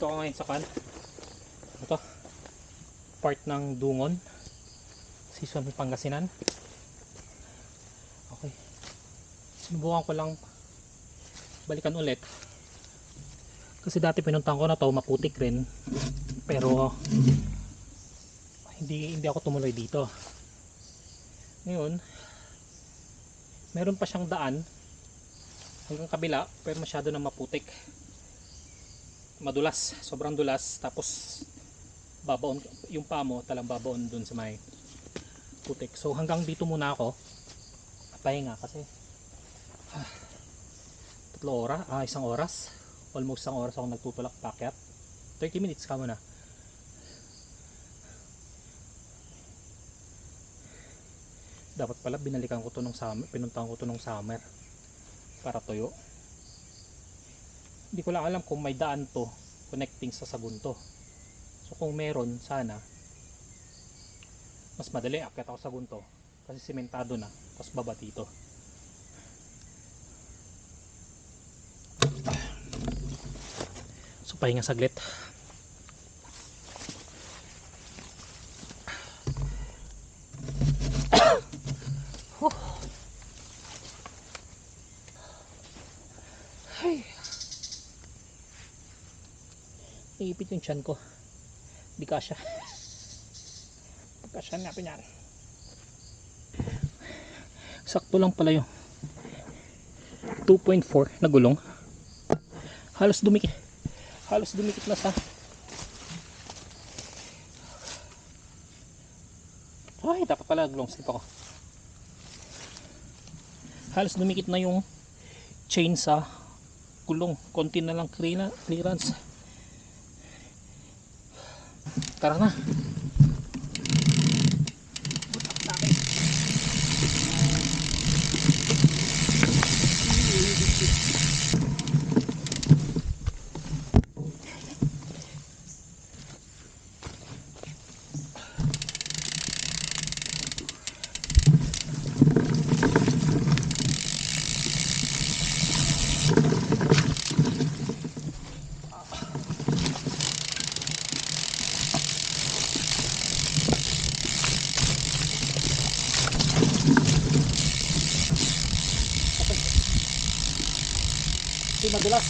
Dito ako ngayon sa ito, part ng Dungon, Season Pangasinan. Okay, sinubukan ko lang balikan ulit kasi dati pinuntahan ko na to, maputik rin, pero hindi ako tumuloy dito. Ngayon meron pa siyang daan hanggang kabila, pero masyado na maputik, madulas, sobrang dulas. Tapos babaon yung paa mo, talang babaon dun sa may putik. So hanggang dito muna ako pahinga kasi isang oras, almost isang oras ako nagtutulak pakyat. 30 minutes ka muna. Dapat pala binalikan ko to nung summer, pinuntahan ko to nung summer para tuyo. Hindi ko lang alam kung may daan to connecting sa Sagunto. So kung meron, sana mas madali akyat ako sa Sagunto kasi simentado na, tapos baba dito. So pahinga saglit. Ay, iipit yung tiyan ko, di kasya. Pagkasya natin yan. Sakto lang pala yung 2.4 na gulong. Halos dumikit na sa ay, dapat pala long slip ako. Halos dumikit na yung chain sa gulong, konti na lang clearance. Tara na. Hindi madulas.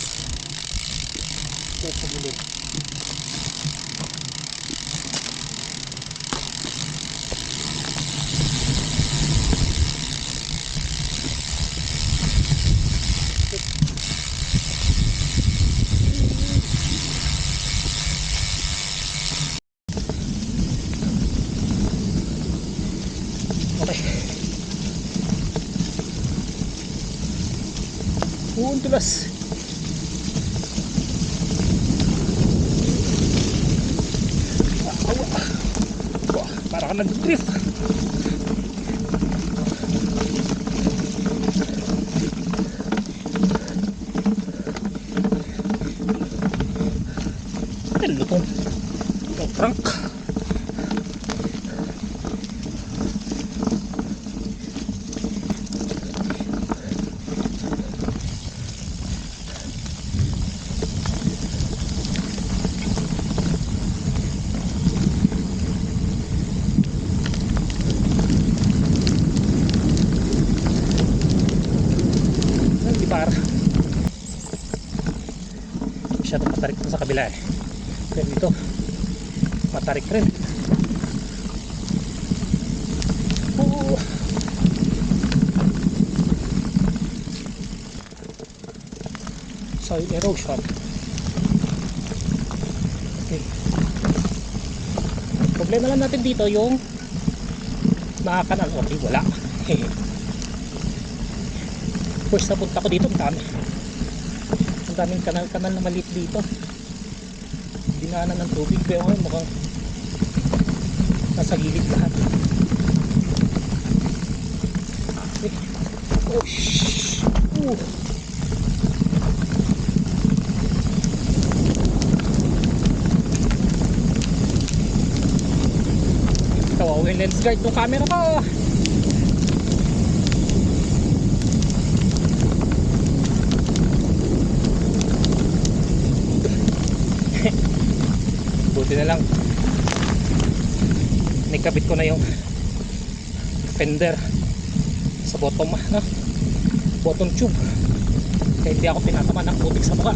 Yes, sa gilid. Okay. Dulas. Para ka nag-drift. Ano to? Itong trunk. Masyadong matarik na sa kabila eh. Pero dito matarik rin. Soil erosion. Okay. Problema lang natin dito yung mga kanal. Okay, wala. First na punta ko dito, ang daming kanal na maliit dito, dinaanan ng tubig, pero ngayon mukhang nasa gilid lahat. Oh, shhh. Kawawa yung lens guard ng camera ko. Buti na lang nakabit ko na yung fender sa bottom, no? Bottom tube, kaya hindi ako tinataman ng putik sa mukha.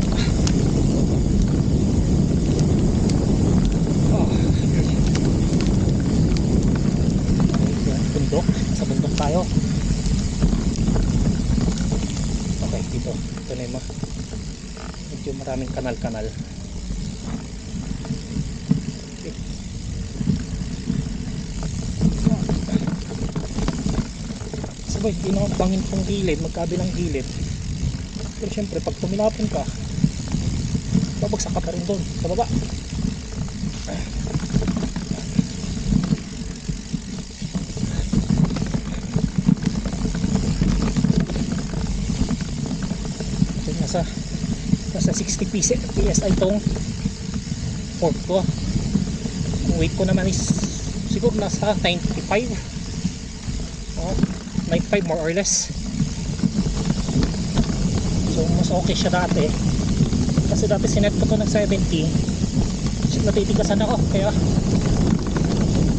Bundok, sa bundok tayo. Okay, dito na yung medyo maraming kanal-kanal. Okay. Sabay, pinakabangin pong gilid, magkabilang gilid. Pero syempre pag tumilapon ka, babagsak ka pa rin doon sa baba. Nasa 60 PSI itong fork ko. Ang weight ko naman is siguro nasa 95, 95 more or less. So mas okay siya dati, kasi dati sinet ko to ng 70, natitigasan ako, kaya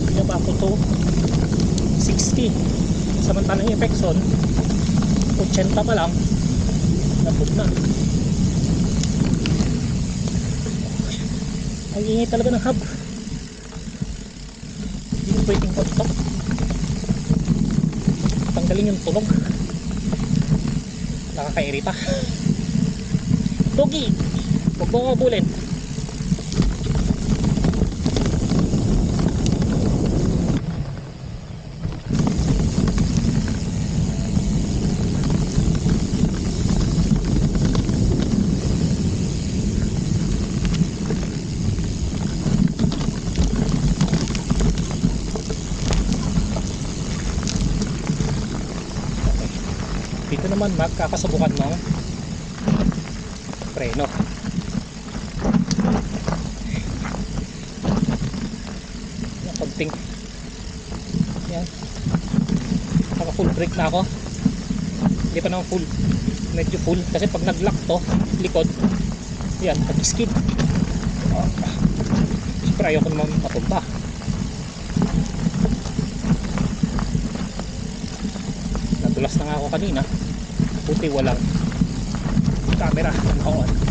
pinaba ko to 60. Samantalang yung Pexon 80 pa lang nabog na. Ang ingay talaga ng hub, hindi ko pwedeng kontok, tanggalin yung tunog, nakakairita. Dogi, huwag mo kabulin. Dito naman magkakasubukan ng preno. Yung konting yan, naka full brake na ako, hindi pa naman full, medyo full, kasi pag nag-lock to likod, yan, pag-skid, siyempre ayoko naman matumba. Nadulas na nga ako kanina, buti walang camera on.